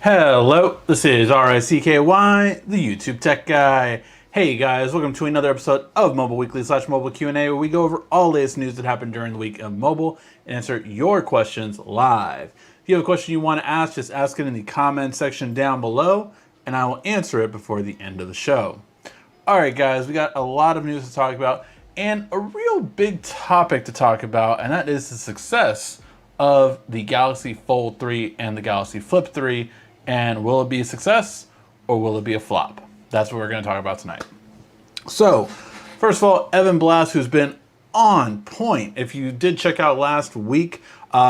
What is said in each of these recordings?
Hello, this is RICKY, the YouTube Tech Guy. Hey guys, welcome to another episode of Mobile Weekly / Mobile Q&A, where we go over all latest news that happened during the week of mobile and answer your questions live. If you have a question you want to ask, just ask it in the comment section down below, and I will answer it before the end of the show. Alright guys, we got a lot of news to talk about, and a real big topic to talk about, and that is the success of the Galaxy Fold 3 and the Galaxy Flip 3. And will it be a success or will it be a flop? That's what we're going to talk about tonight. So, first of all, Evan Blass, who's been on point. If you did check out last week,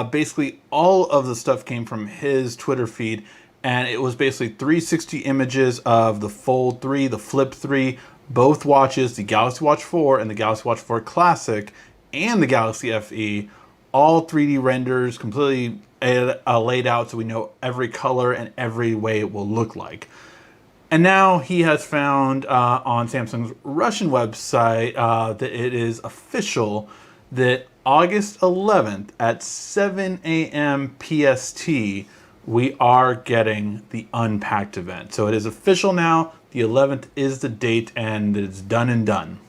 basically all of the stuff came from his Twitter feed. And it was basically 360 images of the Fold 3, the Flip 3, both watches, the Galaxy Watch 4 and the Galaxy Watch 4 Classic, and the Galaxy FE. All 3D renders, completely laid out so we know every color and every way it will look like. And now he has found on Samsung's Russian website that it is official that August 11th at 7 a.m. PST, we are getting the Unpacked event. So it is official now. The 11th is the date, and it's done and done.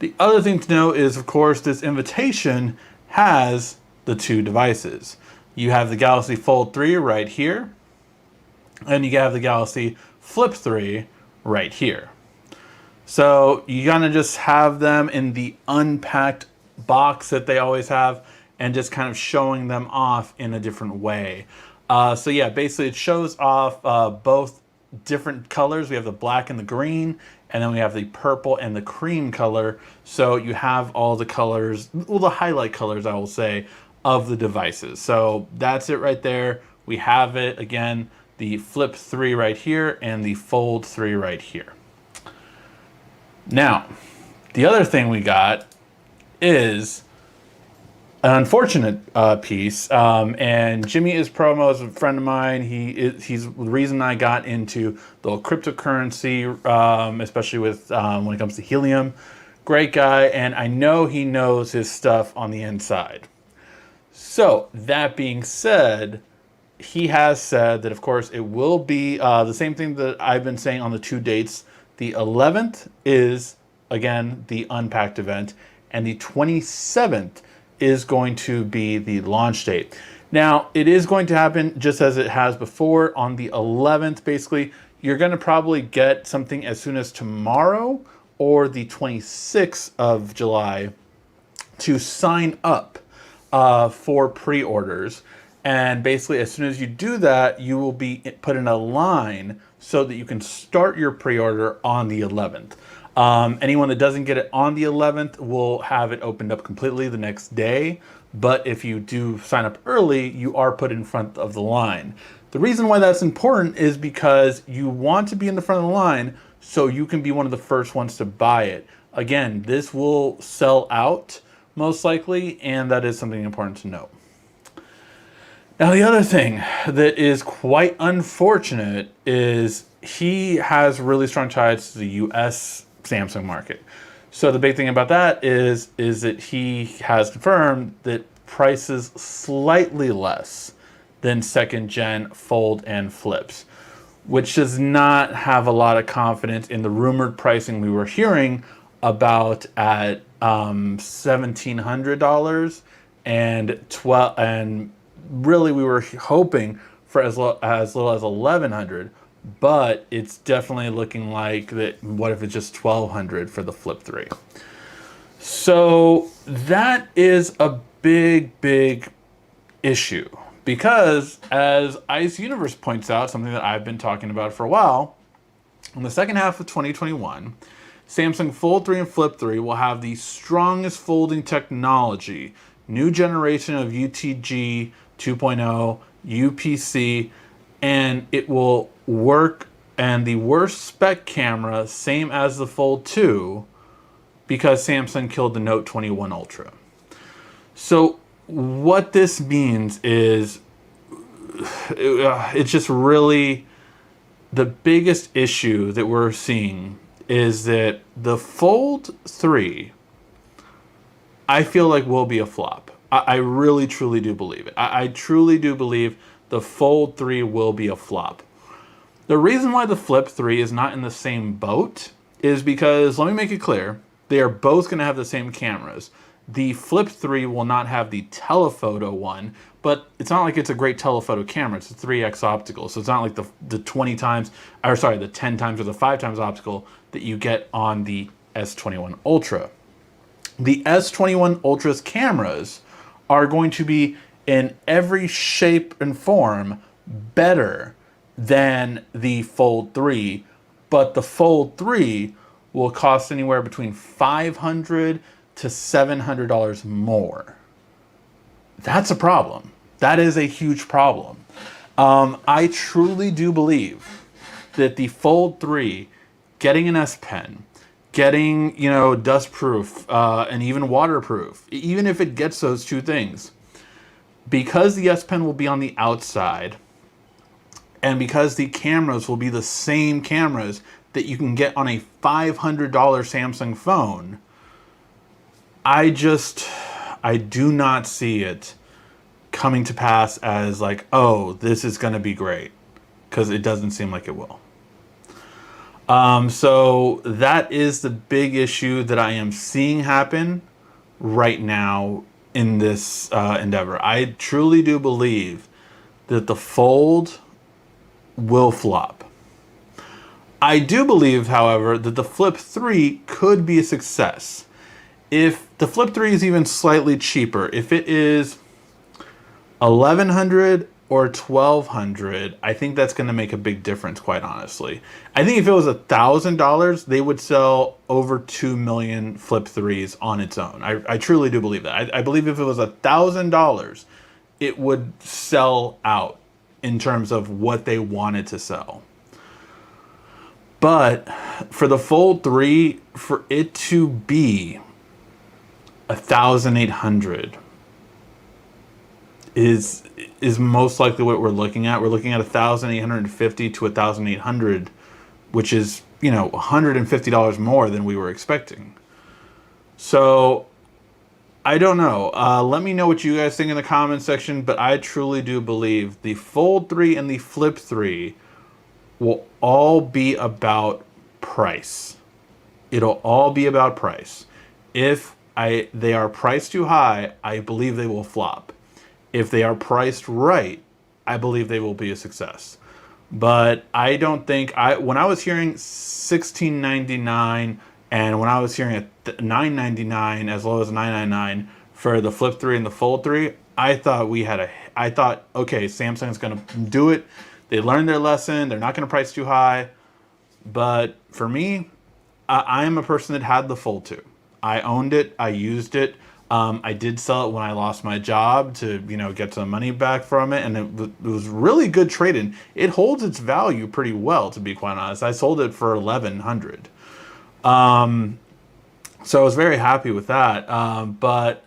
The other thing to know is, of course, this invitation has the two devices. You have the Galaxy Fold 3 right here, and you have the Galaxy Flip 3 right here. So you kind of just have them in the unpacked box that they always have, and just kind of showing them off in a different way. So yeah, basically it shows off both different colors. We have the black and the green, and then we have the purple and the cream color. So you have all the colors, well, the highlight colors, I will say, of the devices. So that's it right there. We have it again, the Flip 3 right here and the Fold 3 right here. Now, the other thing we got is an unfortunate piece, and Jimmy is promo is a friend of mine. He's the reason I got into the cryptocurrency, especially with when it comes to helium. Great guy, and I know he knows his stuff on the inside. So that being said, he has said that of course it will be the same thing that I've been saying on the two dates. The 11th is again the Unpacked event, and the 27th is going to be the launch date. Now, it is going to happen just as it has before. On the 11th, basically, you're going to probably get something as soon as tomorrow or the 26th of July to sign up for pre-orders. And basically, as soon as you do that, you will be put in a line so that you can start your pre-order on the 11th. Anyone that doesn't get it on the 11th will have it opened up completely the next day. But if you do sign up early, you are put in front of the line. The reason why that's important is because you want to be in the front of the line so you can be one of the first ones to buy it. Again, this will sell out most likely, and that is something important to note. Now, the other thing that is quite unfortunate is he has really strong ties to the US Samsung market. So the big thing about that is that he has confirmed that prices slightly less than second gen Fold and Flips, which does not have a lot of confidence in the rumored pricing we were hearing about at $1,700 and really we were hoping for as little as $1,100. But it's definitely looking like that. What if it's just $1,200 for the Flip 3? So that is a big issue, because as Ice Universe points out, something that I've been talking about for a while, in the second half of 2021, Samsung Fold 3 and Flip 3 will have the strongest folding technology, new generation of UTG 2.0, UPC, and it will work, and the worst spec camera, same as the Fold 2, because Samsung killed the Note 21 Ultra. So what this means is it's just really the biggest issue that we're seeing is that the Fold 3, I feel like will be a flop. I really truly do believe it. I truly do believe the Fold 3 will be a flop. The reason why the Flip 3 is not in the same boat is because, let me make it clear, they are both going to have the same cameras. The Flip 3 will not have the telephoto one, but it's not like it's a great telephoto camera. It's a 3x optical, so it's not like the 20 times, or sorry, the 10 times or the 5 times optical that you get on the S21 Ultra. The S21 Ultra's cameras are going to be in every shape and form better than the Fold 3, but the Fold 3 will cost anywhere between $500 to $700 more. That's a problem. That is a huge problem. I truly do believe that the Fold 3, getting an S Pen, getting, dust proof, and even waterproof, even if it gets those two things, because the S Pen will be on the outside, and because the cameras will be the same cameras that you can get on a $500 Samsung phone, I do not see it coming to pass as like, oh, this is going to be great, because it doesn't seem like it will. So that is the big issue that I am seeing happen right now in this endeavor. I truly do believe that the Fold will flop. I do believe, however, that the Flip 3 could be a success. If the Flip 3 is even slightly cheaper, if it is $1,100 or $1,200, I think that's going to make a big difference, quite honestly. I think if it was $1,000, they would sell over 2 million Flip 3s on its own. I truly do believe that. I believe if it was $1,000, it would sell out in terms of what they wanted to sell. But for the Fold 3, for it to be $1,800 is most likely what we're looking at. We're looking at $1,850 to $1,800, which is, $150 more than we were expecting. So I don't know. Let me know what you guys think in the comment section, but I truly do believe the Fold 3 and the Flip 3 will all be about price. It'll all be about price. If they are priced too high, I believe they will flop. If they are priced right, I believe they will be a success. But I don't think, when I was hearing $1,699 and when I was hearing $999 as low as $999 for the Flip 3 and the Fold 3, I thought, okay, Samsung's going to do it. They learned their lesson. They're not going to price too high. But for me, I am a person that had the Fold 2. I owned it. I used it. I did sell it when I lost my job to, get some money back from it. And it was really good trade-in. It holds its value pretty well, to be quite honest. I sold it for $1,100. So I was very happy with that. But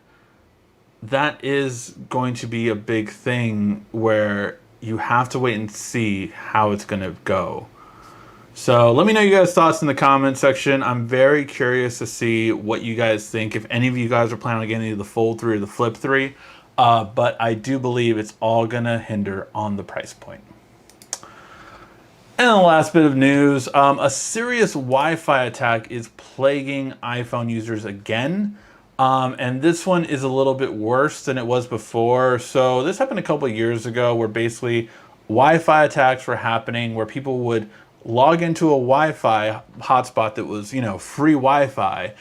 that is going to be a big thing where you have to wait and see how it's going to go. So let me know you guys' thoughts in the comment section. I'm very curious to see what you guys think, if any of you guys are planning on getting either the Fold 3 or the Flip 3. But I do believe it's all going to hinder on the price point. And the last bit of news, a serious Wi-Fi attack is plaguing iPhone users again. And this one is a little bit worse than it was before. So this happened a couple of years ago where basically Wi-Fi attacks were happening where people would log into a Wi-Fi hotspot that was, free Wi-Fi,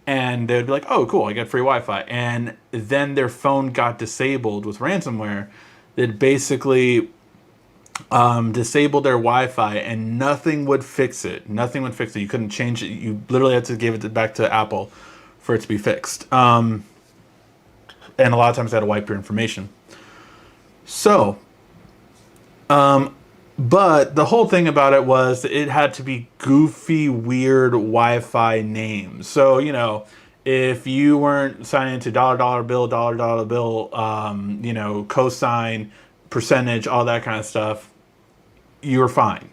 and they'd be like, oh, cool, I get free Wi-Fi. And then their phone got disabled with ransomware that basically disabled their Wi-Fi, and nothing would fix it. Nothing would fix it. You couldn't change it. You literally had to give it back to Apple for it to be fixed. And a lot of times they had to wipe your information. So, but the whole thing about it was it had to be goofy, weird Wi-Fi names. So, if you weren't signing into dollar bill, cosign, percentage, all that kind of stuff, you were fine.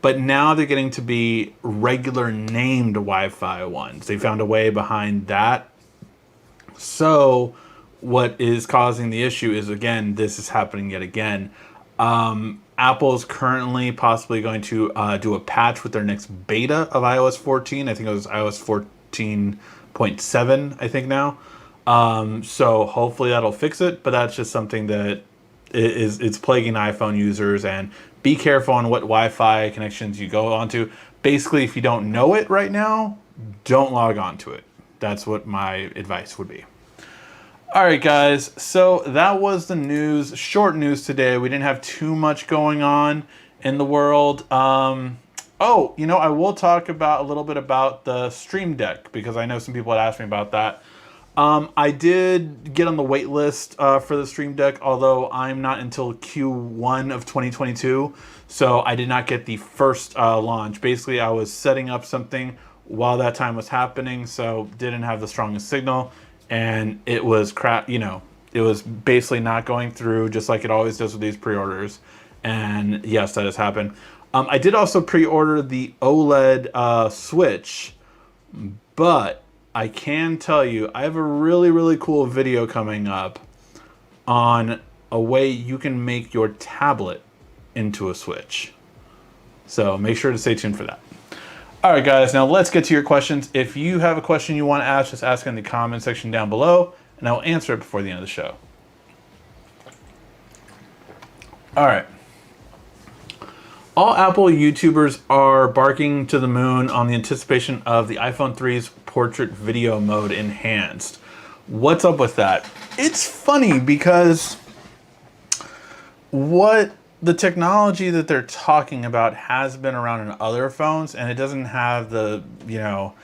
But now they're getting to be regular named Wi-Fi ones. They found a way behind that. So what is causing the issue is, again, this is happening yet again. Apple is currently possibly going to do a patch with their next beta of iOS 14. I think it was iOS 14.7, I think now. So hopefully that'll fix it, but that's just something that it's plaguing iPhone users. And be careful on what Wi-Fi connections you go onto. Basically, if you don't know it right now, don't log on to it. That's what my advice would be. All right, guys, so that was the news. Short news today. We didn't have too much going on in the world. Oh, you know, I will talk about a little bit about the Stream Deck, because I know some people had asked me about that. I did get on the wait list for the Stream Deck, although I'm not until Q1 of 2022, so I did not get the first launch. Basically, I was setting up something while that time was happening, so didn't have the strongest signal, and it was crap. You know, it was basically not going through, just like it always does with these pre-orders. And yes, that has happened. I did also pre-order the OLED Switch, but I can tell you, I have a really, really cool video coming up on a way you can make your tablet into a Switch. So make sure to stay tuned for that. All right, guys, now let's get to your questions. If you have a question you want to ask, just ask in the comment section down below, and I will answer it before the end of the show. All right. All Apple YouTubers are barking to the moon on the anticipation of the iPhone 3's portrait video mode enhanced. What's up with that? It's funny because what the technology that they're talking about has been around in other phones, and it doesn't have the, you know,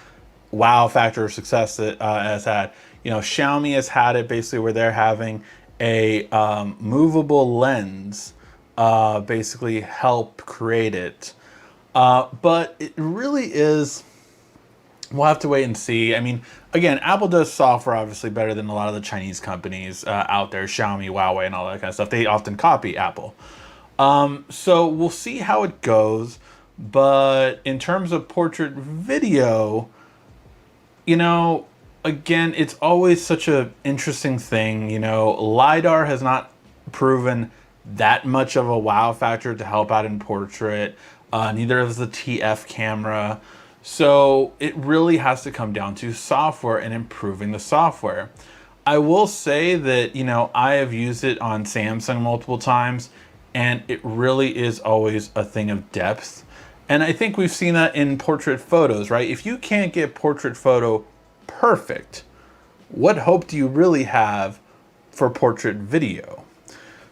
wow factor of success that it has had. You know, Xiaomi has had it basically where they're having a movable lens basically help create it. But it really is, we'll have to wait and see. I mean, again, Apple does software obviously better than a lot of the Chinese companies out there, Xiaomi, Huawei, and all that kind of stuff. They often copy Apple. So we'll see how it goes. But in terms of portrait video, you know, again, it's always such an interesting thing. You know, LiDAR has not proven that much of a wow factor to help out in portrait. Neither has the TF camera. So it really has to come down to software and improving the software. I will say that, you know, I have used it on Samsung multiple times, and it really is always a thing of depth. And I think we've seen that in portrait photos, right? If you can't get portrait photo perfect, what hope do you really have for portrait video?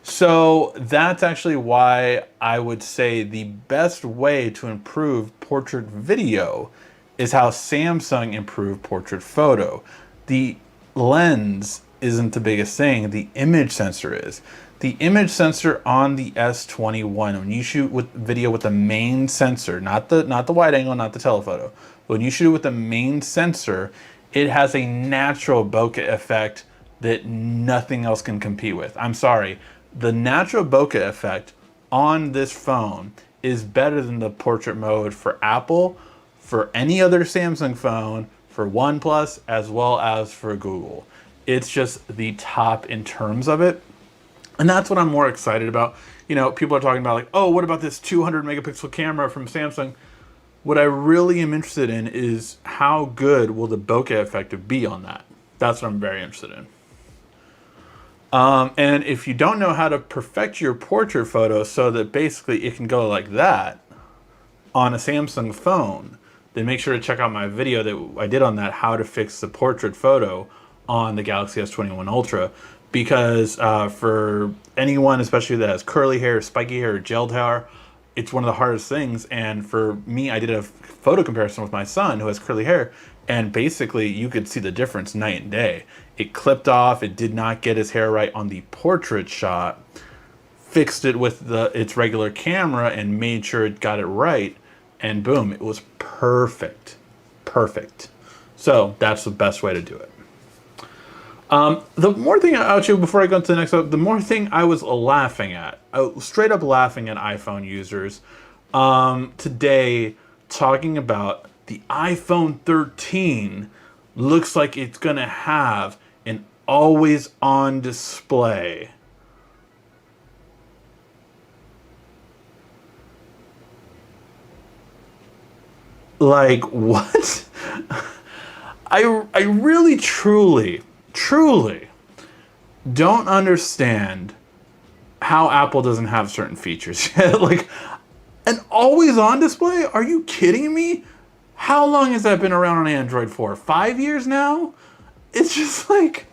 So that's actually why I would say the best way to improve portrait video is how Samsung improved portrait photo. The lens isn't the biggest thing, the image sensor is. The image sensor on the S21, when you shoot with video with the main sensor, not the wide angle, not the telephoto, but when you shoot it with the main sensor, it has a natural bokeh effect that nothing else can compete with. I'm sorry. The natural bokeh effect on this phone is better than the portrait mode for Apple, for any other Samsung phone, for OnePlus, as well as for Google. It's just the top in terms of it. And that's what I'm more excited about. You know, people are talking about like, oh, what about this 200 megapixel camera from Samsung? What I really am interested in is how good will the bokeh effect be on that? That's what I'm very interested in. And if you don't know how to perfect your portrait photo so that basically it can go like that on a Samsung phone, then make sure to check out my video that I did on that, how to fix the portrait photo on the Galaxy S21 Ultra. Because for anyone, especially that has curly hair, spiky hair, or gelled hair, it's one of the hardest things. And for me, I did a photo comparison with my son who has curly hair, and basically you could see the difference night and day. It clipped off, it did not get his hair right on the portrait shot, fixed it with its regular camera and made sure it got it right, and boom, it was perfect. Perfect. So that's the best way to do it. The more thing actually, before I go into the next up, the more thing I was laughing at, straight up laughing at iPhone users today, talking about the iPhone 13 looks like it's gonna have an always on display. Like, what? I really, truly don't understand how Apple doesn't have certain features yet. Like, an always-on display? Are you kidding me? How long has that been around on Android for? 5 years now? It's just like...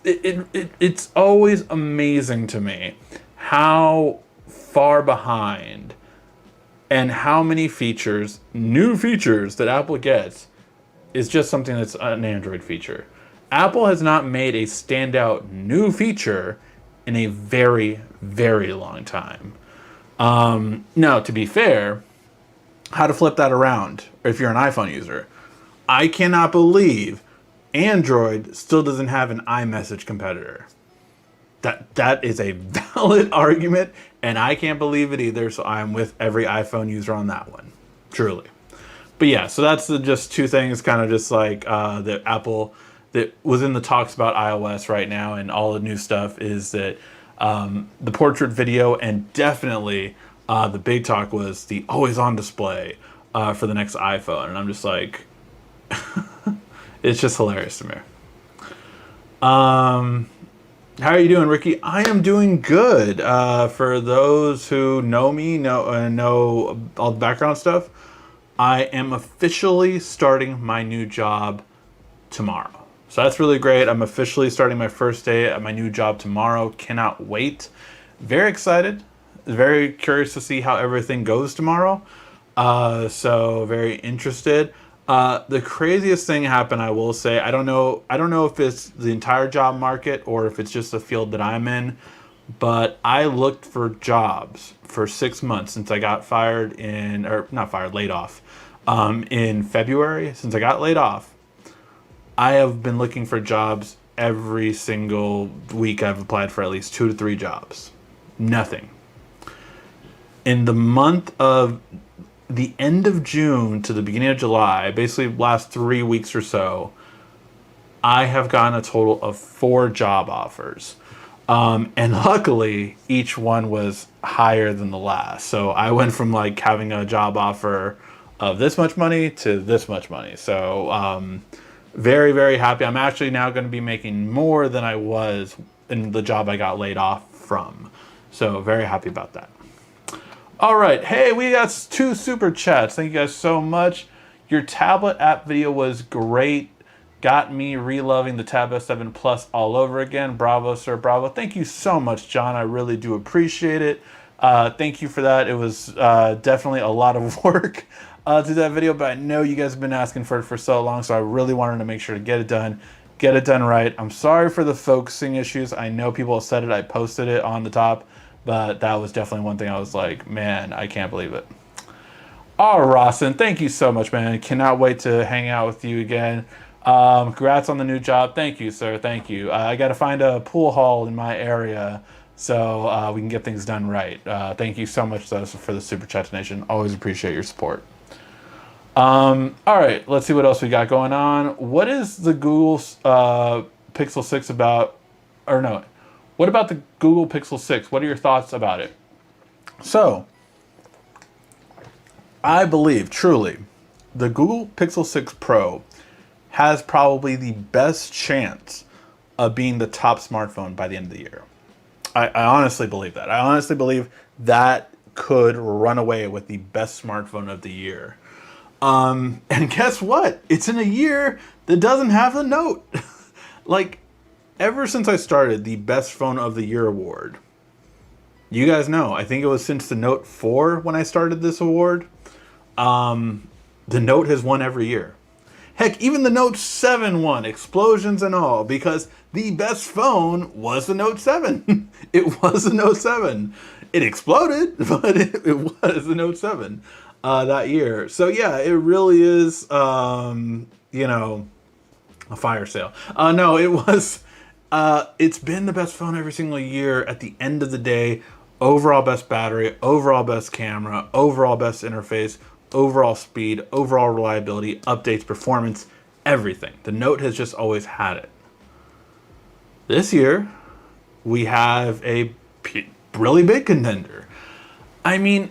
It's always amazing to me how far behind and how many features, new features that Apple gets is just something that's an Android feature. Apple has not made a standout new feature in a very, very long time. Now, to be fair, how to flip that around if you're an iPhone user. I cannot believe Android still doesn't have an iMessage competitor. That is a valid argument, and I can't believe it either, so I'm with every iPhone user on that one. Truly. But yeah, so that's just two things, kind of just like that Apple, that was in the talks about iOS right now, and all the new stuff is that the portrait video, and definitely the big talk was the always-on display for the next iPhone, and I'm just like, it's just hilarious to me. How are you doing, Ricky? I am doing good. For those who know me, know all the background stuff, I am officially starting my new job tomorrow. So that's really great. I'm officially starting my first day at my new job tomorrow. Cannot wait. Very excited. Very curious to see how everything goes tomorrow. So very interested. The craziest thing happened, I will say, I don't know if it's the entire job market or if it's just the field that I'm in, but I looked for jobs for 6 months since I got laid off, in February. Since I got laid off, I have been looking for jobs every single week. I've applied for at least 2 to 3 jobs. Nothing. In the month of the end of June to the beginning of July, basically last 3 weeks or so, I have gotten a total of 4 job offers. And luckily, each one was higher than the last. So I went from like having a job offer of this much money to this much money. So very, very happy. I'm actually now going to be making more than I was in the job I got laid off from. So very happy about that. All right. Hey, we got 2 super chats. Thank you guys so much. Your tablet app video was great. Got me reloving the Tab S7 Plus all over again. Bravo, sir. Bravo. Thank you so much, John. I really do appreciate it. Thank you for that. It was definitely a lot of work to do that video, but I know you guys have been asking for it for so long, so I really wanted to make sure to get it done right. I'm sorry for the focusing issues. I know people have said it. I posted it on the top, but that was definitely one thing I was like, man, I can't believe it. Oh, Rawson, thank you so much, man. Cannot wait to hang out with you again. Congrats on the new job. Thank you, sir. Thank you. I got to find a pool hall in my area so we can get things done right. Thank you so much for the Super Chat Nation. Always appreciate your support. All right, let's see what else we got going on. What is the Google Pixel 6 about? Or no, what about the Google Pixel 6? What are your thoughts about it? So, I believe, truly, the Google Pixel 6 Pro has probably the best chance of being the top smartphone by the end of the year. I honestly believe that. I honestly believe that could run away with the best smartphone of the year. And guess what? It's in a year that doesn't have the Note. Like, ever since I started the Best Phone of the Year award, you guys know, I think it was since the Note 4 when I started this award, the Note has won every year. Heck, even the Note 7 won, explosions and all, because the best phone was the Note 7. It was the Note 7. It exploded, but it was the Note 7 that year. So yeah, it really is, you know, a fire sale. No, it was, it's been the best phone every single year. At the end of the day, overall best battery, overall best camera, overall best interface, overall speed, overall reliability, updates, performance, everything. The Note has just always had it. This year, we have a really big contender. I mean,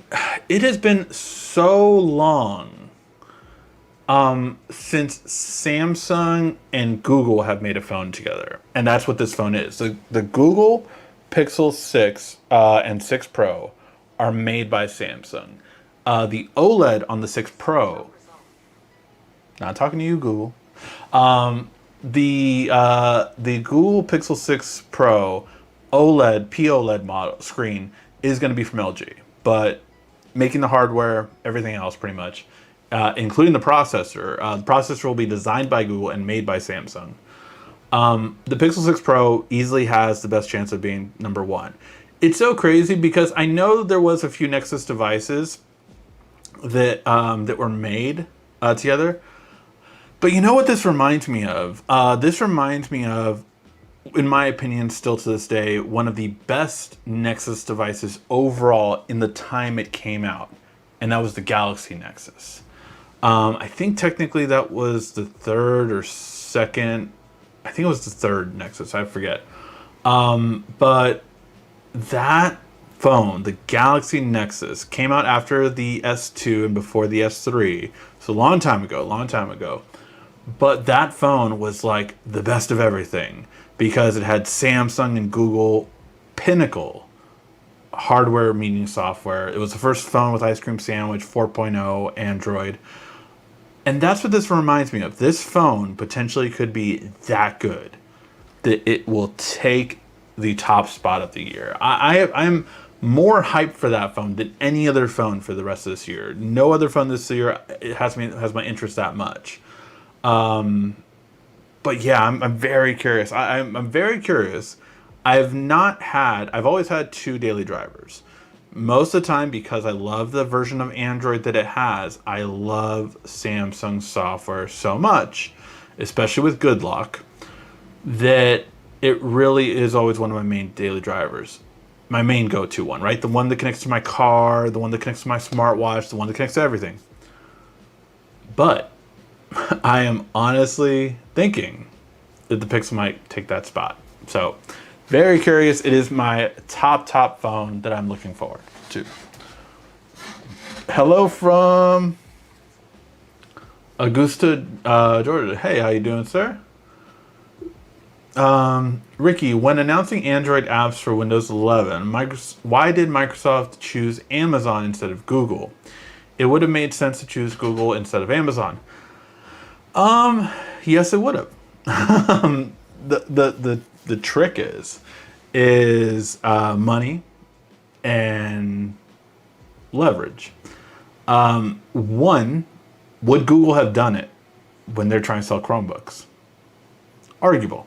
it has been so long Since Samsung and Google have made a phone together, and that's what this phone is. The Google Pixel 6 and 6 Pro are made by Samsung. The OLED on the 6 Pro, not talking to you, Google. The Google Pixel 6 Pro OLED POLED model screen is going to be from LG, but making the hardware, everything else pretty much, including the processor. The processor will be designed by Google and made by Samsung. The Pixel 6 Pro easily has the best chance of being number one. It's so crazy because I know there was a few Nexus devices that that were made together. But you know what this reminds me of? This reminds me of, in my opinion, still to this day, one of the best Nexus devices overall in the time it came out. And that was the Galaxy Nexus. I think technically that was the third or second. I think it was the third Nexus. I forget. But that phone, the Galaxy Nexus, came out after the S2 and before the S3. So a long time ago. But that phone was like the best of everything because it had Samsung and Google pinnacle hardware meaning software. It was the first phone with Ice Cream Sandwich 4.0 Android. And that's what this reminds me of. This phone potentially could be that good that it will take the top spot of the year. I'm more hyped for that phone than any other phone for the rest of this year. No other phone this year has my interest that much. But yeah, I'm very curious. I'm very curious. I've always had two daily drivers. Most of the time, because I love the version of Android that it has, I love Samsung software so much, especially with Good Lock, that it really is always one of my main daily drivers. My main go-to one, right? The one that connects to my car, the one that connects to my smartwatch, the one that connects to everything. But I am honestly thinking that the Pixel might take that spot. So, very curious. It is my top phone that I'm looking forward to. Hello from Augusta, Georgia. Hey, how you doing, sir? Ricky, when announcing Android apps for Windows 11, why did Microsoft choose Amazon instead of Google? It would have made sense to choose Google instead of Amazon. Yes, it would have. The trick is money and leverage. One, would Google have done it when they're trying to sell Chromebooks? Arguable.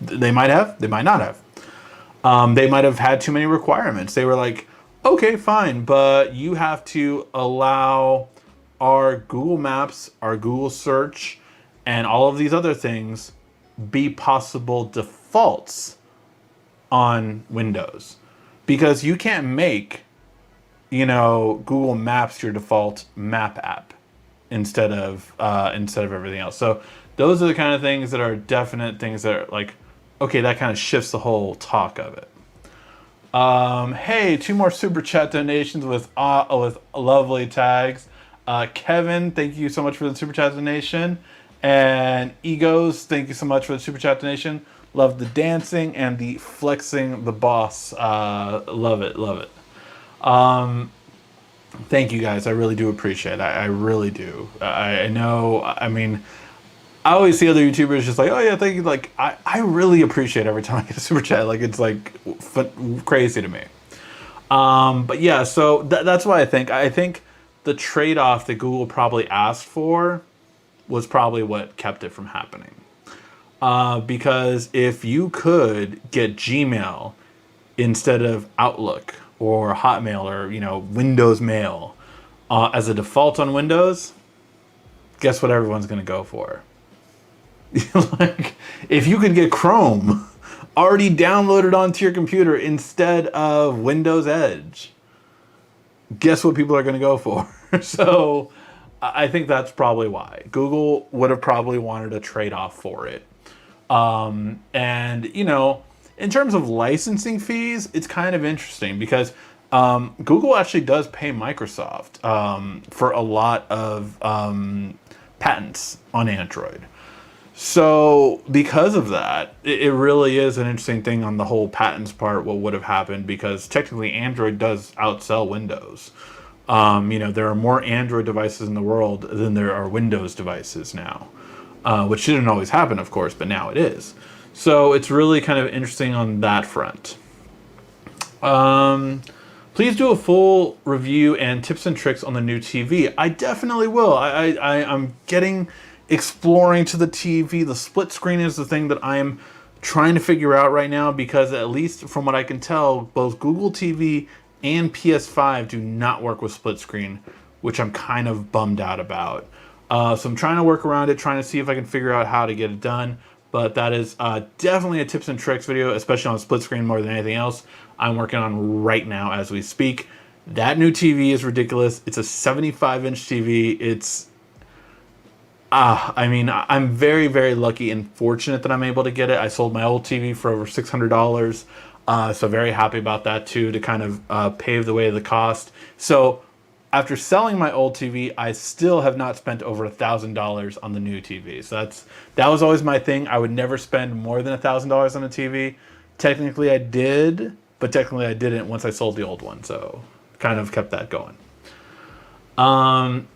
They might have, they might not have. They might have had too many requirements. They were like, okay, fine, but you have to allow our Google Maps, our Google search, and all of these other things be possible defaults on Windows. Because you can't make, Google Maps your default map app instead of everything else. So those are the kind of things that are definite things that are like, okay, that kind of shifts the whole talk of it. Hey, 2 more super chat donations with lovely tags. Kevin, thank you so much for the super chat donation. And Egos, thank you so much for the super chat donation. Love the dancing and the flexing the boss. Love it. Thank you guys. I really do appreciate it. I really do. I know, I always see other YouTubers just like, oh yeah, thank you. Like, I really appreciate every time I get a super chat. Like, it's like crazy to me. But yeah, so that's why I think the trade-off that Google probably asked for was probably what kept it from happening. Because if you could get Gmail instead of Outlook or Hotmail or, Windows Mail as a default on Windows, guess what everyone's going to go for? Like, if you could get Chrome already downloaded onto your computer instead of Windows Edge, guess what people are going to go for? So I think that's probably why. Google would have probably wanted a trade-off for it. And, in terms of licensing fees, it's kind of interesting because Google actually does pay Microsoft for a lot of patents on Android. So because of that, it really is an interesting thing on the whole patents part, what would have happened, because technically Android does outsell Windows. There are more Android devices in the world than there are Windows devices now, which didn't always happen, of course, but now it is. So it's really kind of interesting on that front. Please do a full review and tips and tricks on the new TV. I definitely will. I'm exploring to the TV. The split screen is the thing that I'm trying to figure out right now, because at least from what I can tell, both Google TV and PS5 do not work with split screen, which I'm kind of bummed out about. So I'm trying to work around it, trying to see if I can figure out how to get it done. But that is definitely a tips and tricks video, especially on split screen more than anything else I'm working on right now as we speak. That new TV is ridiculous. It's a 75-inch TV. I'm very, very lucky and fortunate that I'm able to get it. I sold my old TV for over $600. So very happy about that too, to kind of pave the way of the cost. So after selling my old TV, I still have not spent over $1,000 on the new TV. So that was always my thing. I would never spend more than $1,000 on a TV. Technically I did, but technically I didn't once I sold the old one. So kind of kept that going.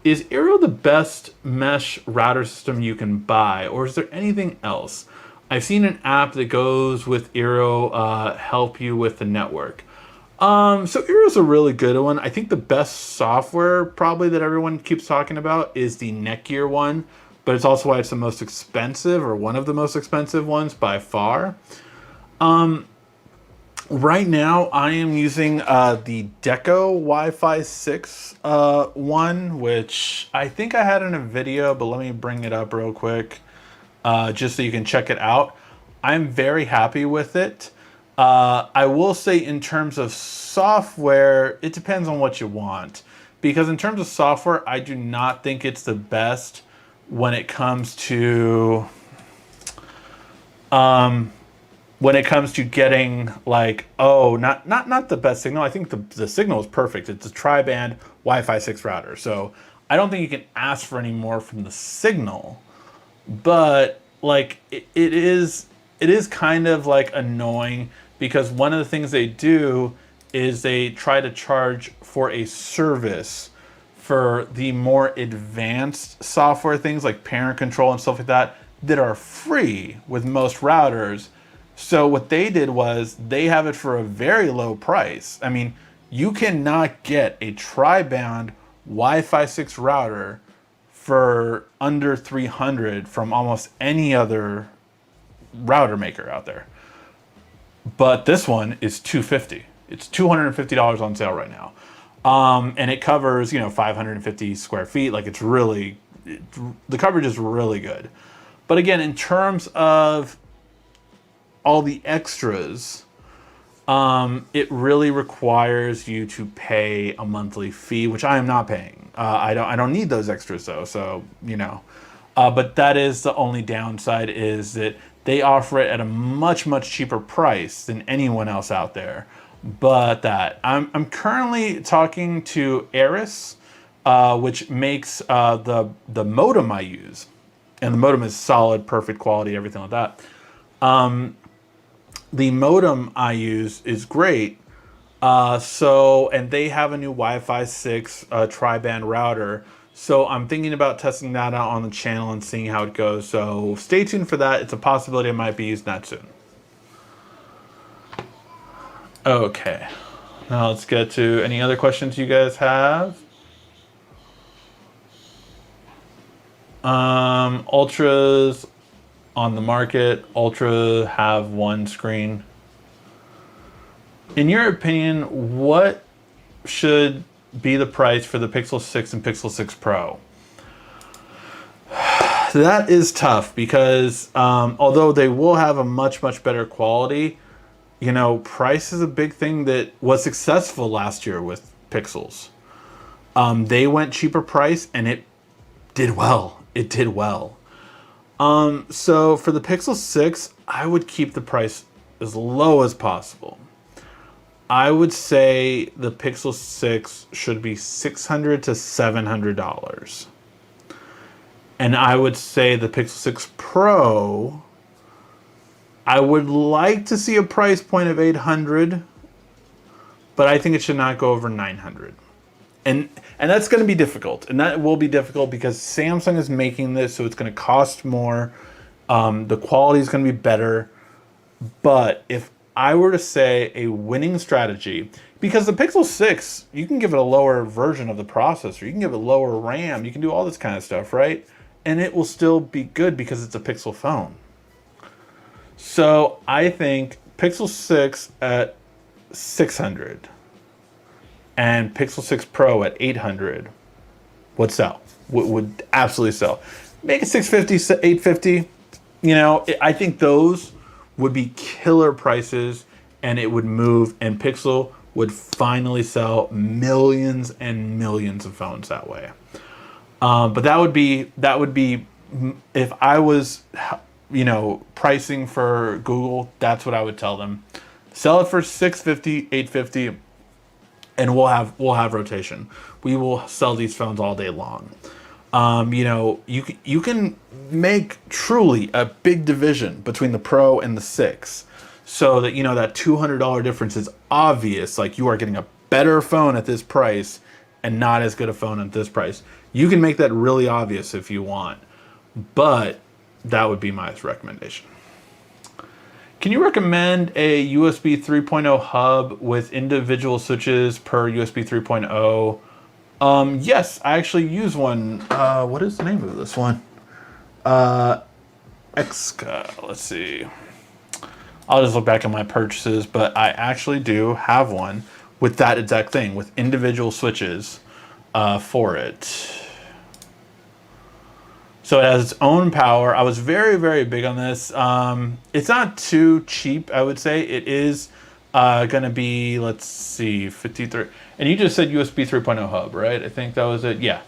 Is Eero the best mesh router system you can buy, or is there anything else? I've seen an app that goes with Eero help you with the network. So Eero's a really good one. I think the best software probably that everyone keeps talking about is the Netgear one, but it's also why it's the most expensive, or one of the most expensive ones by far. Right now I am using the Deco Wi-Fi 6 one, which I think I had in a video, but let me bring it up real quick just so you can check it out. I'm very happy with it. I will say in terms of software, it depends on what you want. Because in terms of software, I do not think it's the best when it comes to getting like, not the best signal. I think the signal is perfect. It's a tri-band Wi-Fi 6 router. So I don't think you can ask for any more from the signal. But like it is kind of like annoying, because one of the things they do is they try to charge for a service for the more advanced software things like parent control and stuff like that are free with most routers. So what they did was they have it for a very low price. I mean, you cannot get a tri-band Wi-Fi 6 router for under $300 from almost any other router maker out there. But this one is $250. It's $250 on sale right now. And it covers, 550 square feet. Like the coverage is really good. But again, in terms of all the extras, it really requires you to pay a monthly fee, which I am not paying. I don't need those extras though. So, but that is the only downside, is that they offer it at a much, much cheaper price than anyone else out there. But I'm currently talking to Eris, which makes the modem I use, and the modem is solid, perfect quality, everything like that. The modem I use is great. And they have a new Wi-Fi 6 tri-band router. So I'm thinking about testing that out on the channel and seeing how it goes. So stay tuned for that. It's a possibility I might be using that soon. Okay. Now let's get to any other questions you guys have. Ultras on the market. Ultra have one screen. In your opinion, what should be the price for the Pixel 6 and Pixel 6 Pro? That is tough, because although they will have a much, much better quality, price is a big thing that was successful last year with Pixels. They went cheaper price and it did well. It did well. So for the Pixel 6, I would keep the price as low as possible. I would say the Pixel 6 should be $600 to $700. And I would say the Pixel 6 Pro, I would like to see a price point of 800, but I think it should not go over 900. And that's going to be difficult. And that will be difficult because Samsung is making this, so it's going to cost more. The quality is going to be better. But if I were to say a winning strategy, because the Pixel 6, you can give it a lower version of the processor. You can give it lower RAM. You can do all this kind of stuff, right? And it will still be good because it's a Pixel phone. So I think Pixel 6 at 600 and Pixel 6 Pro at 800 would sell. Would absolutely sell. Make it 650, 850. You know, I think those would be killer prices, and it would move, and Pixel would finally sell millions and millions of phones that way. But that would be if I was, you know, pricing for Google, that's what I would tell them. Sell it for 650, 850, and we'll have rotation. We will sell these phones all day long. You know, you can make truly a big division between the Pro and the 6, so that, you know, that $200 difference is obvious. Like, you are getting a better phone at this price and not as good a phone at this price. You can make that really obvious if you want, but that would be my recommendation. Can you recommend a USB 3.0 hub with individual switches per USB 3.0? Yes, I actually use one. What is the name of this one? Exca. Let's see. I'll just look back at my purchases, but I actually do have one with that exact thing, with individual switches for it. So it has its own power. I was very, very big on this. It's not too cheap, I would say. It is going to be, let's see, 53. And you just said USB 3.0 hub, right? I think that was it. Yeah.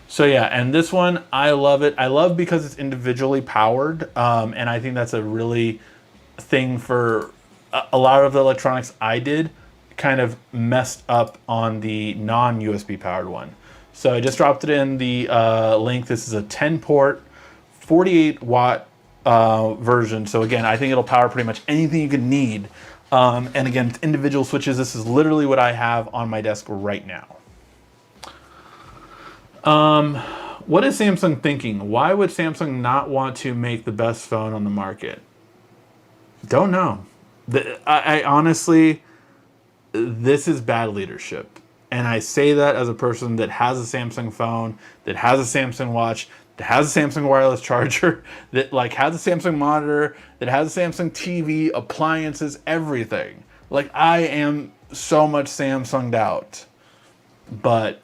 So yeah, and this one, I love it. I love because it's individually powered. And I think that's a really thing for a lot of the electronics I did kind of messed up on the non-USB powered one. So I just dropped it in the link. This is a 10-port, 48-watt version. So again, I think it'll power pretty much anything you could need. And again, it's individual switches. This is literally what I have on my desk right now. What is Samsung thinking? Why would Samsung not want to make the best phone on the market? Don't know. I honestly, this is bad leadership. And I say that as a person that has a Samsung phone, that has a Samsung watch, that has a Samsung wireless charger, that like has a Samsung monitor, that has a Samsung TV, appliances, everything. Like, I am so much Samsunged out. But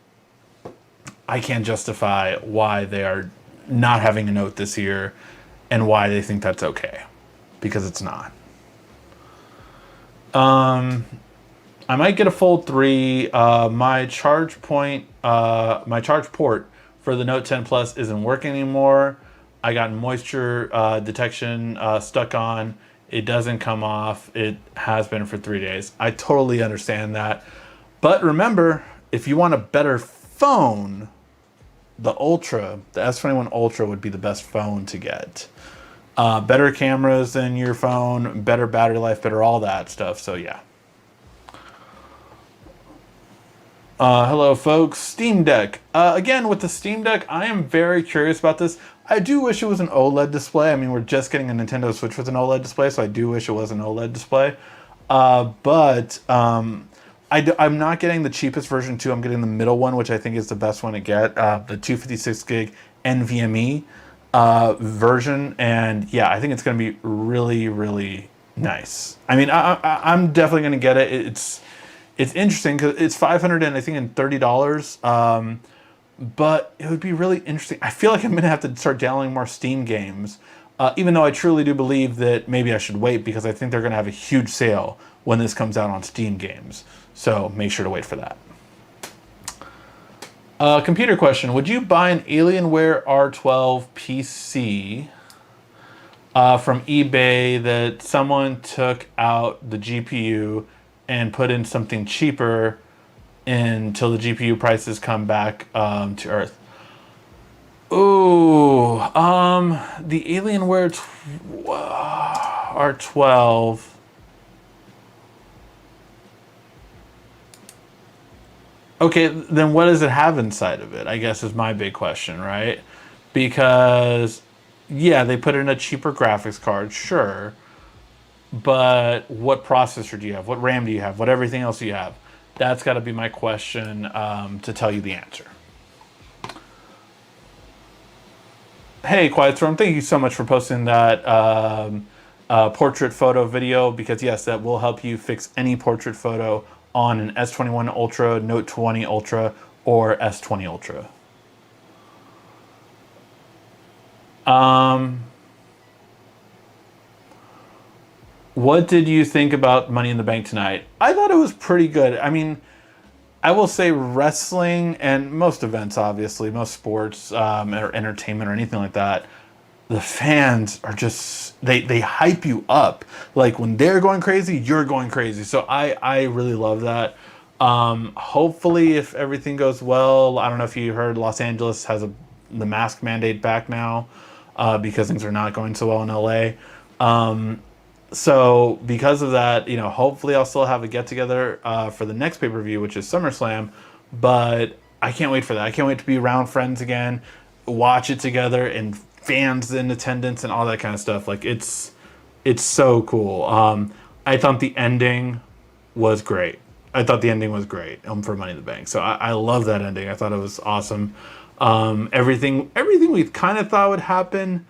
I can't justify why they are not having a Note this year and why they think that's okay. Because it's not. I might get a Fold 3. My charge port for the Note 10 Plus isn't working anymore. I got moisture detection stuck on. It doesn't come off. It has been for 3 days. I totally understand that. But remember, if you want a better phone, the Ultra, the S21 Ultra would be the best phone to get. Better cameras than your phone, better battery life, better all that stuff. So yeah. Hello folks, Steam Deck. Again, with the Steam Deck, I am very curious about this. I do wish it was an OLED display. I mean, we're just getting a Nintendo Switch with an OLED display, so I do wish it was an OLED display. But I'm not getting the cheapest version too. I'm getting the middle one, which I think is the best one to get. The 256 gig Nvme version. And yeah, I think it's going to be really, really nice. I mean, I'm definitely going to get it. It's interesting because it's $530. But it would be really interesting. I feel like I'm going to have to start downloading more Steam games, even though I truly do believe that maybe I should wait because I think they're going to have a huge sale when this comes out on Steam games. So make sure to wait for that. Computer question. Would you buy an Alienware R12 PC from eBay that someone took out the GPU and put in something cheaper until the GPU prices come back to earth? Ooh, the Alienware R12. Okay, then what does it have inside of it? I guess is my big question, right? Because yeah, they put in a cheaper graphics card, sure, but what processor do you have? What RAM do you have? What everything else do you have? That's got to be my question to tell you the answer. Hey, Quiet Storm, thank you so much for posting that portrait photo video because, yes, that will help you fix any portrait photo on an S21 Ultra, Note 20 Ultra, or S20 Ultra. What did you think about Money in the Bank tonight? I thought it was pretty good. I mean, I will say wrestling and most events, obviously, most sports or entertainment or anything like that, the fans are just they hype you up. Like when they're going crazy, you're going crazy. So I really love that. Hopefully, if everything goes well, I don't know if you heard, Los Angeles has the mask mandate back now because things are not going so well in LA. So because of that, you know, hopefully I'll still have a get together for the next pay-per-view, which is SummerSlam. But I can't wait for that. I can't wait to be around friends again, watch it together, and fans in attendance and all that kind of stuff. Like it's so cool. I thought the ending was great. I thought the ending was great for Money in the Bank. So I love that ending. I thought it was awesome. Everything we kind of thought would happen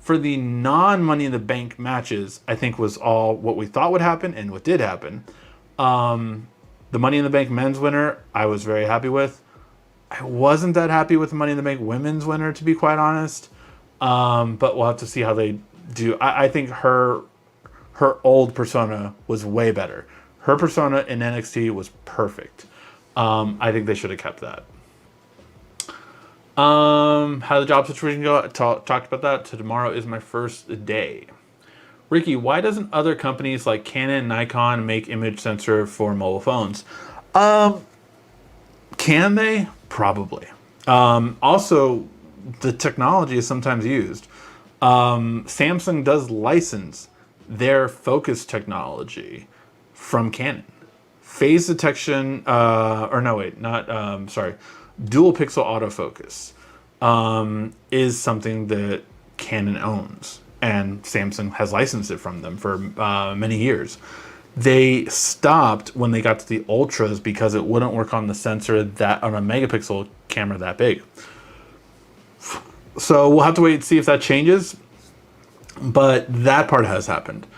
for the non-Money in the Bank matches, I think was all what we thought would happen and what did happen. The Money in the Bank men's winner, I was very happy with. I wasn't that happy with the Money in the Bank women's winner, to be quite honest. But we'll have to see how they do. I think her old persona was way better. Her persona in NXT was perfect. I think they should have kept that. How the job situation go? Talked about that. So tomorrow is my first day. Ricky, why doesn't other companies like Canon and Nikon make image sensor for mobile phones? Can they? Probably. Also, the technology is sometimes used. Samsung does license their focus technology from Canon. Phase detection, dual pixel autofocus is something that Canon owns, and Samsung has licensed it from them for many years. They stopped when they got to the Ultras because it wouldn't work on the sensor on a megapixel camera that big. So we'll have to wait and see if that changes, but that part has happened.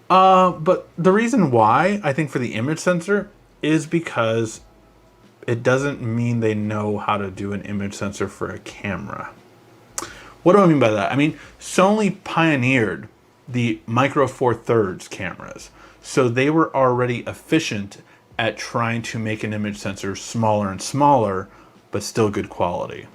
But the reason why, I think, for the image sensor is because it doesn't mean they know how to do an image sensor for a camera. What do I mean by that? I mean, Sony pioneered the Micro Four Thirds cameras. So they were already efficient at trying to make an image sensor smaller and smaller, but still good quality.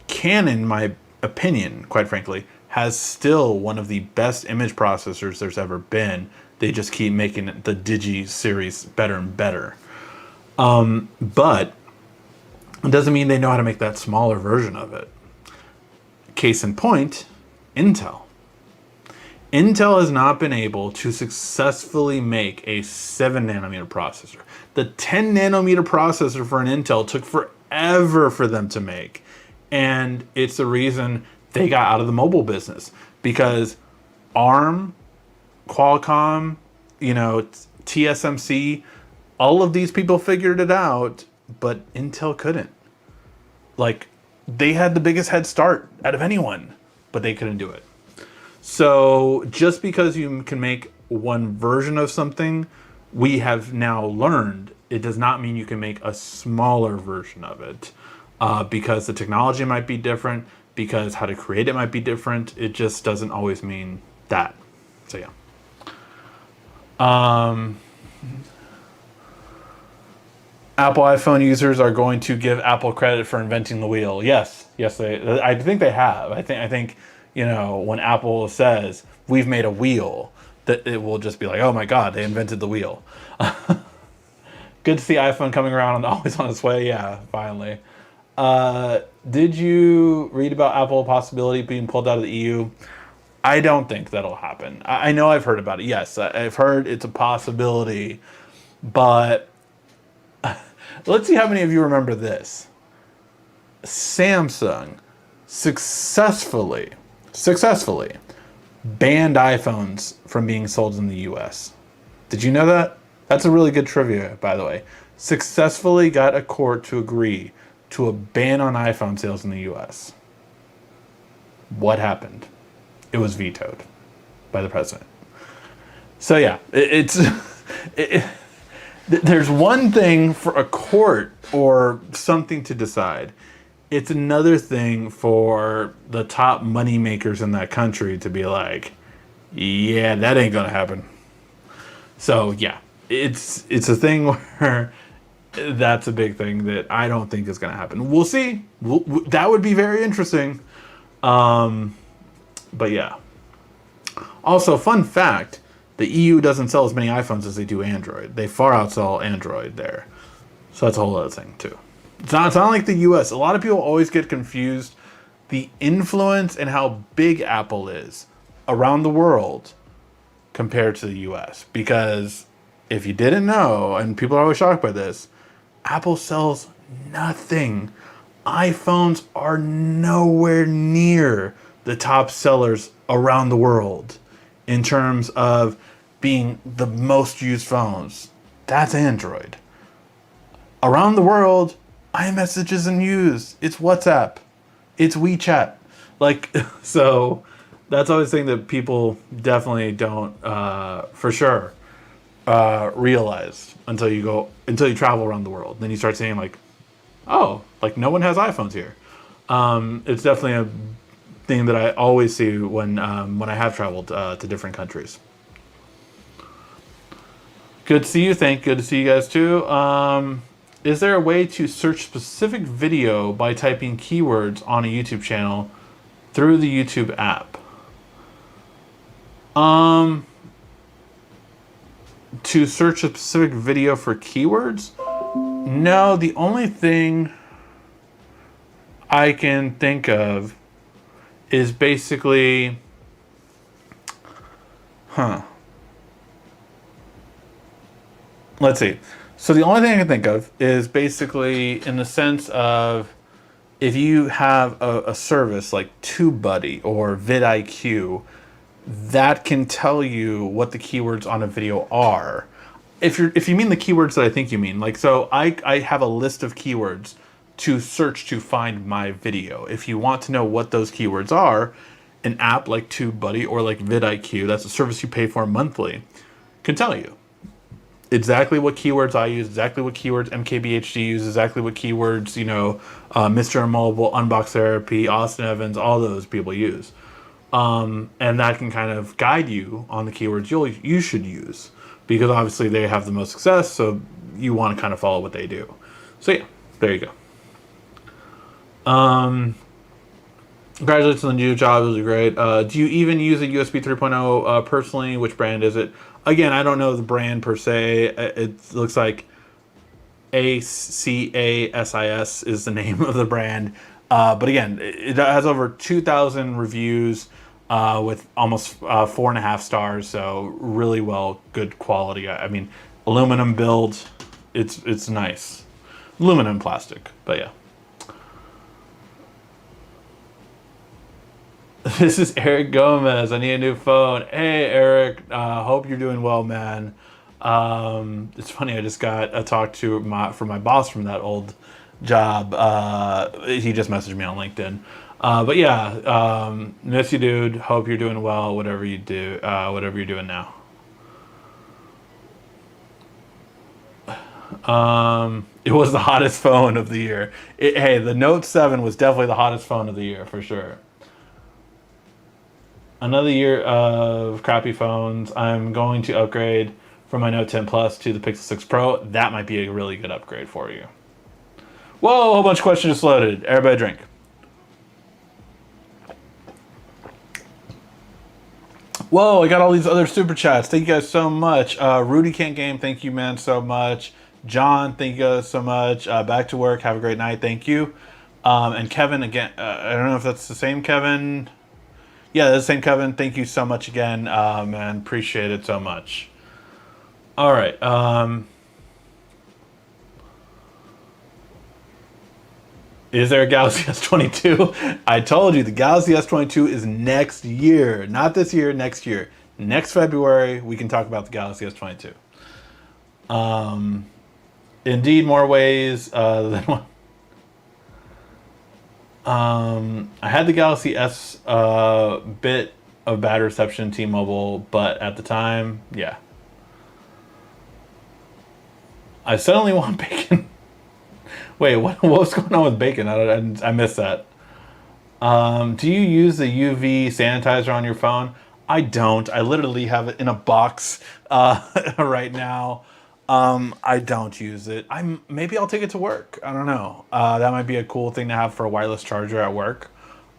Canon, in my opinion, quite frankly, has still one of the best image processors there's ever been. They just keep making the Digi series better and better. But it doesn't mean they know how to make that smaller version of it. Case in point, Intel. Intel has not been able to successfully make a 7 nanometer processor. The 10 nanometer processor for an Intel took forever for them to make. And it's the reason they got out of the mobile business. Because ARM, Qualcomm, TSMC, all of these people figured it out, but Intel couldn't. Like, they had the biggest head start out of anyone, but they couldn't do it. So just because you can make one version of something, we have now learned, it does not mean you can make a smaller version of it. Because the technology might be different, because how to create it might be different. It just doesn't always mean that. So yeah. Apple iPhone users are going to give Apple credit for inventing the wheel. Yes, I think they have. I think when Apple says we've made a wheel, that it will just be like, oh my God, they invented the wheel. Good to see iPhone coming around and always on its way. Yeah, finally. Did you read about Apple possibility being pulled out of the EU? I don't think that'll happen. I know I've heard about it. Yes, I've heard it's a possibility, but let's see how many of you remember this. Samsung successfully banned iPhones from being sold in the US. Did you know that? That's a really good trivia, by the way. Successfully got a court to agree to a ban on iPhone sales in the US. What happened? It was vetoed by the president. So yeah, there's one thing for a court or something to decide. It's another thing for the top money makers in that country to be like, yeah, that ain't gonna happen. So yeah, it's a thing where that's a big thing that I don't think is gonna happen. We'll see. That would be very interesting. But yeah. Also, fun fact, the EU doesn't sell as many iPhones as they do Android. They far outsell Android there. So that's a whole other thing too. It's not like the US. A lot of people always get confused the influence and how big Apple is around the world compared to the US. Because if you didn't know, and people are always shocked by this, Apple sells nothing. iPhones are nowhere near the top sellers around the world in terms of being the most used phones. That's Android. Around the world, iMessage isn't used. It's WhatsApp. It's WeChat. Like, so that's always the thing that people definitely don't, for sure, realize until you travel around the world. Then you start saying like, oh, like no one has iPhones here. It's definitely a thing that I always see when I have traveled to different countries. Good to see you. Good to see you guys too. Is there a way to search specific video by typing keywords on a YouTube channel through the YouTube app? To search a specific video for keywords? No, the only thing I can think of is basically, let's see. So the only thing I can think of is basically in the sense of if you have a service like TubeBuddy or vidIQ, that can tell you what the keywords on a video are. If you mean the keywords that I think you mean, like, so I have a list of keywords to search to find my video. If you want to know what those keywords are, an app like TubeBuddy or like vidIQ, that's a service you pay for monthly, can tell you exactly what keywords I use, exactly what keywords MKBHD uses, exactly what keywords, Mr. Immobile, Unbox Therapy, Austin Evans, all those people use. And that can kind of guide you on the keywords you should use, because obviously they have the most success, so you want to kind of follow what they do. So yeah, there you go. Congratulations on the new job. It was great. Do you even use a USB 3.0 personally? Which brand is it? Again, I don't know the brand per se. It looks like ACASIS is the name of the brand. But again, it has over 2,000 reviews with almost 4.5 stars. So really good quality. I mean, aluminum build. It's nice. Aluminum plastic, but yeah. This is Eric Gomez. I need a new phone. Hey, Eric. Hope you're doing well, man. It's funny. I just got a talk from my boss from that old job. He just messaged me on LinkedIn. But yeah, miss you, dude. Hope you're doing well. Whatever you do, whatever you're doing now. It was the hottest phone of the year. Hey, the Note 7 was definitely the hottest phone of the year for sure. Another year of crappy phones. I'm going to upgrade from my Note 10 Plus to the Pixel 6 Pro. That might be a really good upgrade for you. Whoa, a whole bunch of questions just loaded. Everybody drink. Whoa, I got all these other super chats. Thank you guys so much. Rudy Can't Game, thank you, man, so much. John, thank you guys so much. Back to work. Have a great night. Thank you. And Kevin, again, I don't know if that's the same Kevin. Yeah, that's the same Kevin. Thank you so much again, man. Appreciate it so much. All right. Is there a Galaxy S22? I told you the Galaxy S22 is next year. Not this year, next year. Next February, we can talk about the Galaxy S22. Indeed, more ways than one. I had the Galaxy S bit of bad reception T-Mobile, but at the time, yeah. I suddenly want bacon. Wait, what was going on with bacon? I missed that. Do you use the UV sanitizer on your phone? I don't. I literally have it in a box right now. I don't use it. Maybe I'll take it to work. I don't know. That might be a cool thing to have for a wireless charger at work.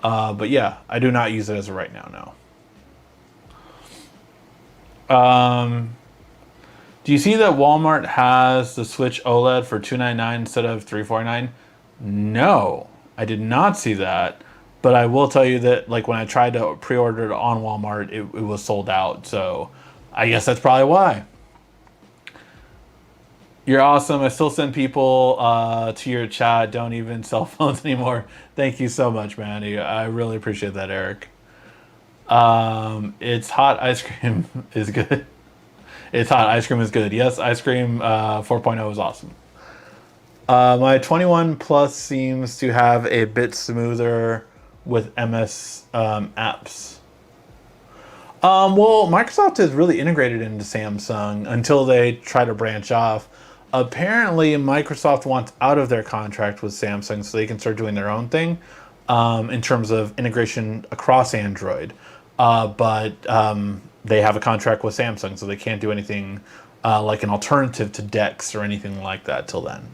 But yeah, I do not use it as of right now, no. Do you see that Walmart has the Switch OLED for $299 instead of $349? No, I did not see that. But I will tell you that, like, when I tried to pre-order it on Walmart, it was sold out. So I guess that's probably why. You're awesome. I still send people to your chat. Don't even cell phones anymore. Thank you so much, man. I really appreciate that, Eric. It's hot ice cream is good. It's hot. Ice cream is good. Yes, ice cream 4.0 is awesome. My 21 Plus seems to have a bit smoother with MS apps. Well, Microsoft is really integrated into Samsung until they try to branch off. Apparently, Microsoft wants out of their contract with Samsung so they can start doing their own thing in terms of integration across Android. But they have a contract with Samsung, so they can't do anything like an alternative to DeX or anything like that till then.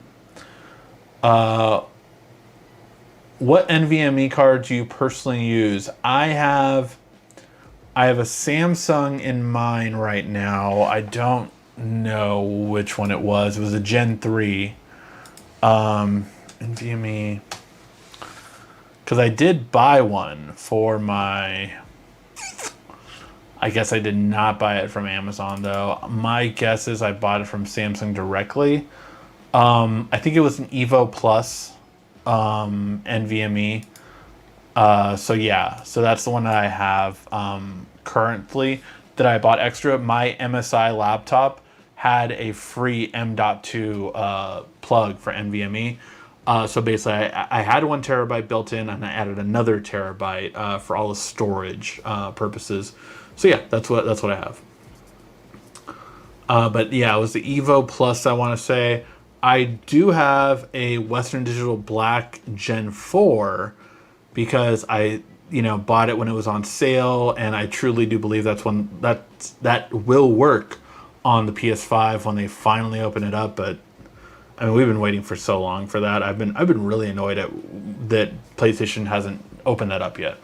What NVMe card do you personally use? I have a Samsung in mine right now. I don't know which one it was. It was a Gen 3 NVMe. Because I did buy one for my... I guess I did not buy it from Amazon, though. My guess is I bought it from Samsung directly. I think it was an Evo Plus NVMe. So yeah, so that's the one that I have currently that I bought extra. My MSI laptop had a free M.2 plug for NVMe. So basically, I had 1 terabyte built in, and I added another terabyte for all the storage purposes. So yeah, that's what I have. But yeah, it was the Evo Plus, I want to say. I do have a Western Digital Black Gen 4 because I, bought it when it was on sale, and I truly do believe that's when that will work on the PS5 when they finally open it up. But I mean, we've been waiting for so long for that. I've been really annoyed that PlayStation hasn't opened that up yet.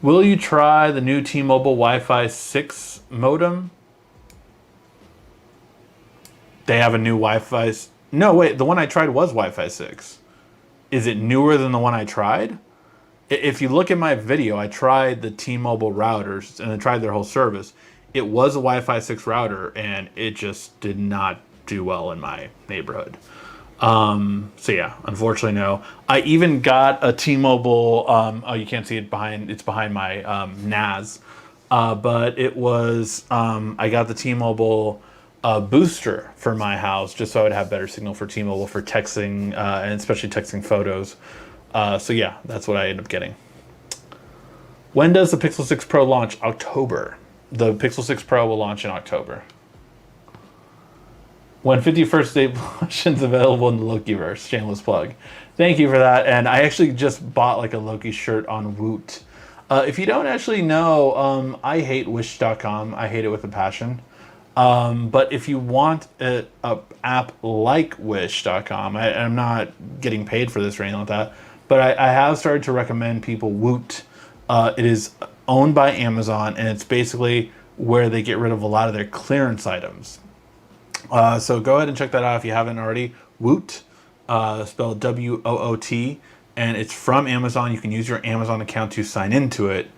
Will you try the new T-Mobile Wi-Fi 6 modem? They have a new Wi-Fi... No, wait, the one I tried was Wi-Fi 6. Is it newer than the one I tried? If you look at my video, I tried the T-Mobile routers and I tried their whole service. It was a Wi-Fi 6 router, and it just did not do well in my neighborhood. So yeah, unfortunately, no. I even got a T-Mobile, oh, you can't see it it's behind my NAS. But it was, I got the T-Mobile booster for my house just so I would have better signal for T-Mobile for texting, and especially texting photos. So yeah, that's what I ended up getting. When does the Pixel 6 Pro launch? October. The Pixel 6 Pro will launch in October. When 51st Day Blushion's available in the Lokiverse. Shameless plug. Thank you for that. And I actually just bought like a Loki shirt on Woot. If you don't actually know, I hate Wish.com. I hate it with a passion. But if you want a app like Wish.com, I'm not getting paid for this or anything like that, but I have started to recommend people Woot. It is owned by Amazon, and it's basically where they get rid of a lot of their clearance items. So go ahead and check that out if you haven't already. Woot. spelled WOOT, and it's from Amazon. You can use your Amazon account to sign into it.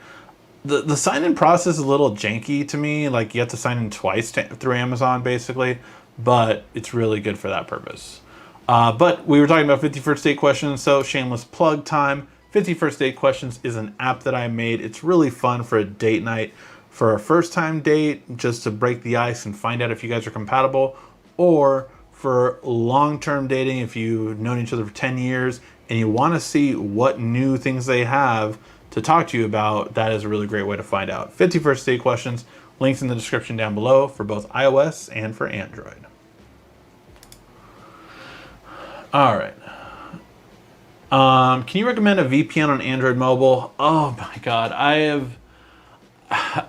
The sign-in process is a little janky to me. Like, you have to sign in twice through Amazon, basically, but it's really good for that purpose. But we were talking about 50 First Date Questions, so shameless plug time. 50 First Date Questions is an app that I made. It's really fun for a date night, for a first-time date, just to break the ice and find out if you guys are compatible, or for long-term dating, if you've known each other for 10 years and you want to see what new things they have to talk to you about. That is a really great way to find out. 50 First Date Questions, links in the description down below for both iOS and for Android. All right. Can you recommend a VPN on Android mobile? Oh my God,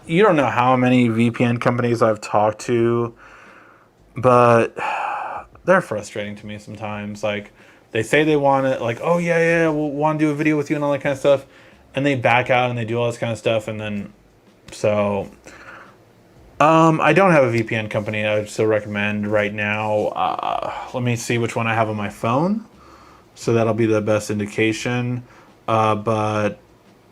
you don't know how many VPN companies I've talked to, but they're frustrating to me sometimes. Like, they say they want it, like, oh yeah, we'll want to do a video with you and all that kind of stuff, and they back out and they do all this kind of stuff, and then I don't have a VPN company I would still recommend right now. Let me see which one I have on my phone, so that'll be the best indication. But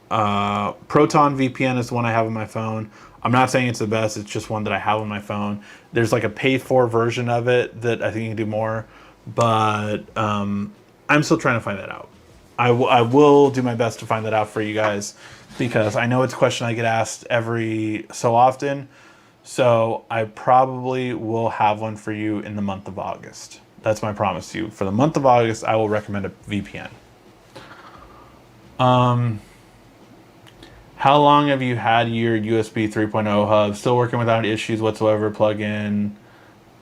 Proton VPN is the one I have on my phone. I'm not saying it's the best, it's just one that I have on my phone. There's like a pay-for version of it that I think you can do more, but I'm still trying to find that out. I will do my best to find that out for you guys, because I know it's a question I get asked every so often. So I probably will have one for you in the month of August. That's my promise to you. For the month of August, I will recommend a VPN. How long have you had your USB 3.0 hub? Still working without issues whatsoever. Plug in.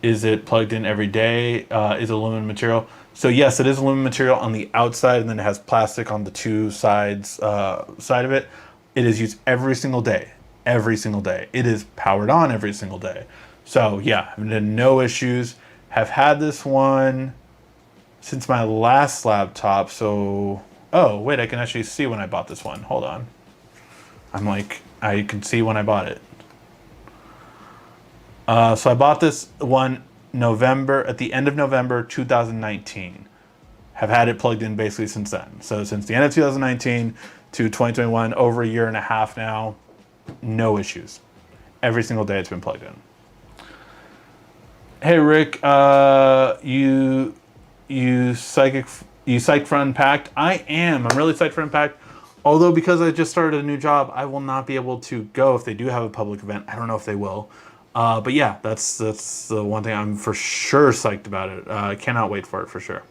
Is it plugged in every day? Is it aluminum material? So yes, it is aluminum material on the outside, and then it has plastic on the two sides side of it. It is used every single day. Every single day. It is powered on every single day. So yeah, I've had no issues. Have had this one since my last laptop. So, oh wait, I can actually see when I bought this one. Hold on. I can see when I bought it. So I bought this one at the end of November 2019. Have had it plugged in basically since then. So since the end of 2019 to 2021, over a year and a half now, no issues. Every single day it's been plugged in. Hey Rick, you psyched for Unpacked? I am. I'm really psyched for Unpacked. Although, because I just started a new job, I will not be able to go if they do have a public event. I don't know if they will. But yeah, that's the one thing I'm for sure psyched about it. I cannot wait for it for sure.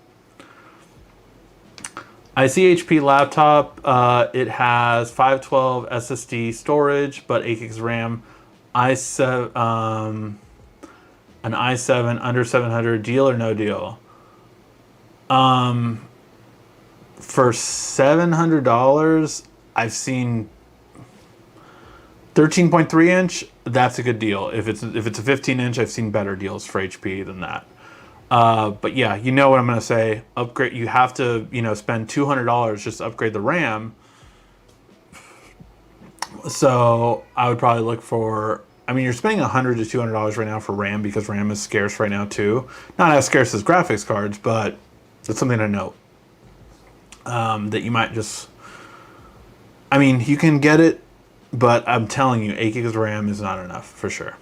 I see HP laptop. It has 512 SSD storage, but 8 gigs RAM. i7, an i7 under 700. Deal or no deal? For $700, I've seen 13.3 inch. That's a good deal. If it's a 15 inch, I've seen better deals for HP than that. But yeah, you know what I'm gonna say. Upgrade. You have to, spend $200 just to upgrade the RAM. So I would probably look for. I mean, you're spending $100 to $200 right now for RAM, because RAM is scarce right now too. Not as scarce as graphics cards, but it's something to note. That you might just. I mean, you can get it, but I'm telling you, 8 gigs of RAM is not enough for sure.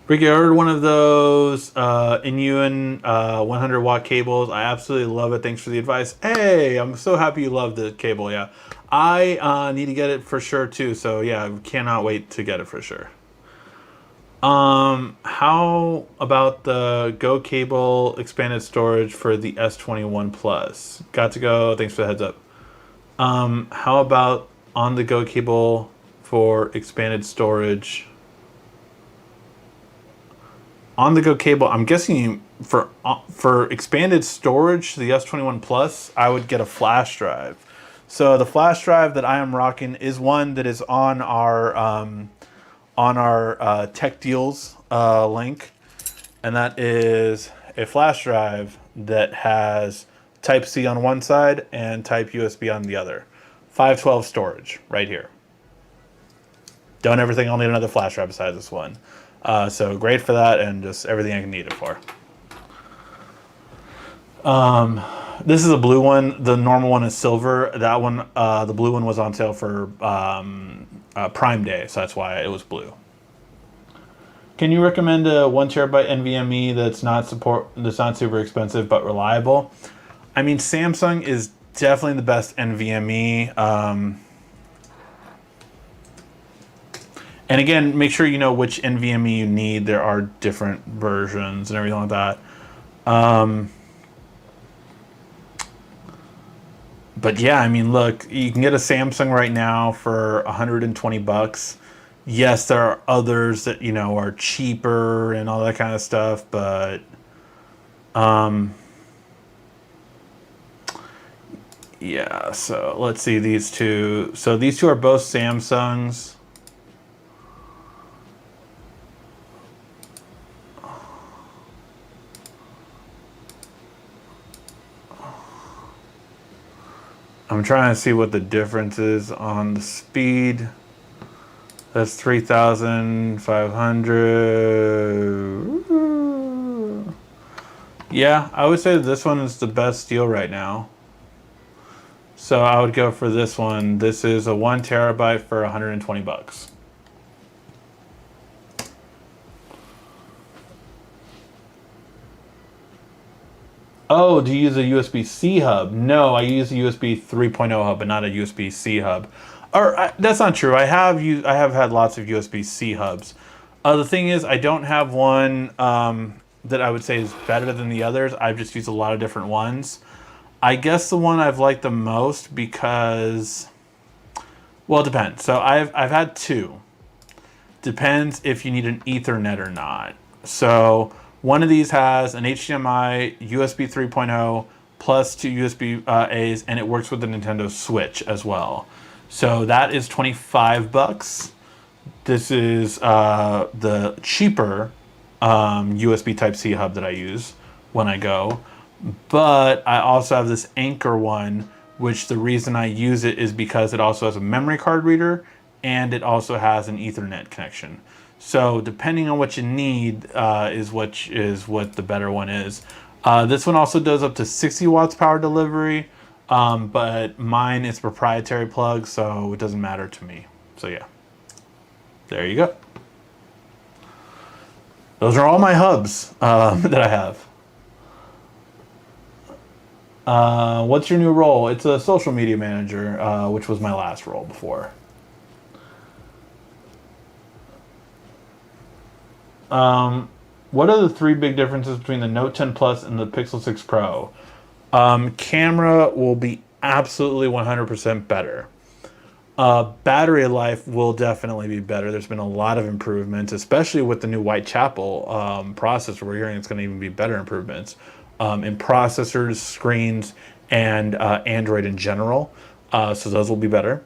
Ricky, I ordered one of those Nvme 100 watt cables. I absolutely love it. Thanks for the advice. Hey, I'm so happy you love the cable. Yeah, I need to get it for sure too. So yeah, I cannot wait to get it for sure. How about the Go cable expanded storage for the S21 Plus? Got to go. Thanks for the heads up. How about on the Go cable for expanded storage? On the Go cable, I'm guessing for expanded storage, the S21 Plus, I would get a flash drive. So the flash drive that I am rocking is one that is on our Tech Deals link, and that is a flash drive that has Type-C on one side and Type USB on the other. 512 storage right here. Don't ever think I'll need another flash drive besides this one. So great for that, and just everything I can need it for. This is a blue one. The normal one is silver. That one, the blue one was on sale for Prime Day, so that's why it was blue. Can you recommend a 1 terabyte NVMe that's not super expensive but reliable? I mean, Samsung is definitely the best NVMe. And again, make sure you know which NVMe you need. There are different versions and everything like that. But yeah, I mean, look, you can get a Samsung right now for 120 bucks. Yes, there are others that, you know, are cheaper and all that kind of stuff, but yeah, so let's see these two. So these two are both Samsungs. I'm trying to see what the difference is on the speed. That's 3,500. Yeah, I would say this one is the best deal right now. So I would go for this one. This is a 1 terabyte for 120 bucks. Oh, do you use a USB-C hub? No, I use a USB 3.0 hub, but not a USB-C hub. Or that's not true. I have had lots of USB-C hubs. The thing is, I don't have one that I would say is better than the others. I've just used a lot of different ones. I guess the one I've liked the most because, well, it depends. So I've had two. Depends if you need an Ethernet or not. So one of these has an HDMI, USB 3.0, plus two USB A's, and it works with the Nintendo Switch as well. So that is 25 bucks. This is the cheaper USB Type-C hub that I use when I go. But I also have this Anchor one, which the reason I use it is because it also has a memory card reader and it also has an Ethernet connection. So depending on what you need is what the better one is. This one also does up to 60 watts power delivery, but mine is proprietary plug, so it doesn't matter to me. So yeah, there you go. Those are all my hubs that I have. What's your new role? It's a social media manager, which was my last role before. What are the three big differences between the Note 10 Plus and the Pixel 6 Pro? Camera will be absolutely 100% better. Battery life will definitely be better. There's been a lot of improvements, especially with the new Whitechapel processor. We're hearing it's going to even be better improvements in processors, screens, and Android in general. So those will be better.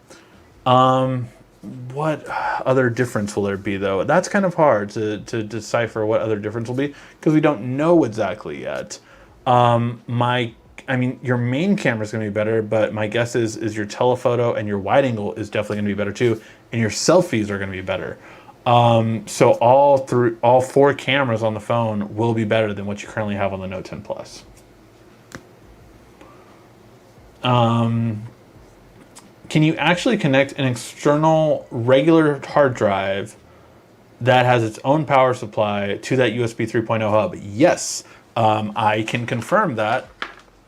What other difference will there be, though? That's kind of hard to decipher what other difference will be because we don't know exactly yet. I mean, your main camera is going to be better, but my guess is your telephoto and your wide angle is definitely going to be better too, and your selfies are going to be better. So all four cameras on the phone will be better than what you currently have on the Note 10 Plus. Can you actually connect an external regular hard drive that has its own power supply to that USB 3.0 hub? Yes, I can confirm that,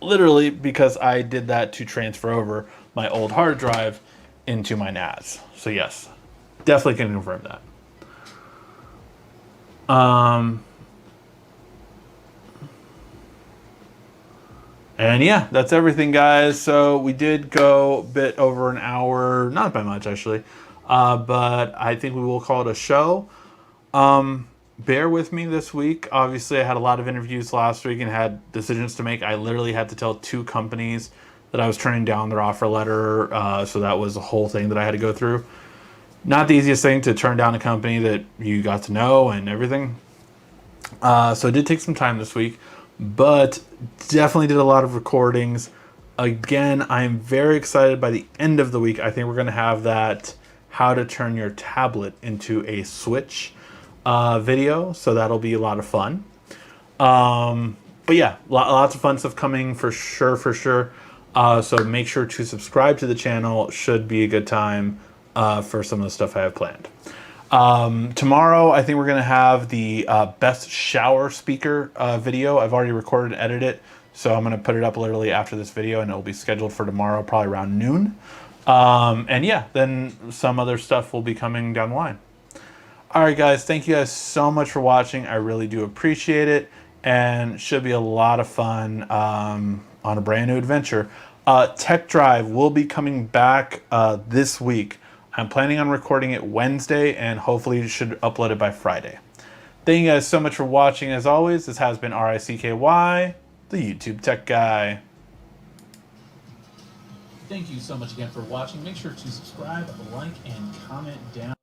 literally, because I did that to transfer over my old hard drive into my NAS. So yes, definitely can confirm that. And yeah, that's everything, guys. So we did go a bit over an hour, not by much actually, but I think we will call it a show. Bear with me this week. Obviously, I had a lot of interviews last week and had decisions to make. I literally had to tell two companies that I was turning down their offer letter, so that was the whole thing that I had to go through. Not the easiest thing to turn down a company that you got to know and everything. So it did take some time this week, but definitely did a lot of recordings. Again, I'm very excited. By the end of the week, I think we're going to have that how to turn your tablet into a Switch video, so that'll be a lot of fun. But yeah, lots of fun stuff coming for sure, for sure. So make sure to subscribe to the channel. Should be a good time for some of the stuff I have planned. Tomorrow, I think we're going to have the best shower speaker video. I've already recorded and edited it, so I'm going to put it up literally after this video, and it'll be scheduled for tomorrow, probably around noon. And yeah, then some other stuff will be coming down the line. All right, guys, thank you guys so much for watching. I really do appreciate it, and should be a lot of fun on a brand new adventure. Tech Drive will be coming back this week. I'm planning on recording it Wednesday, and hopefully should upload it by Friday. Thank you guys so much for watching. As always, this has been RICKY, the YouTube Tech Guy. Thank you so much again for watching. Make sure to subscribe, like, and comment down.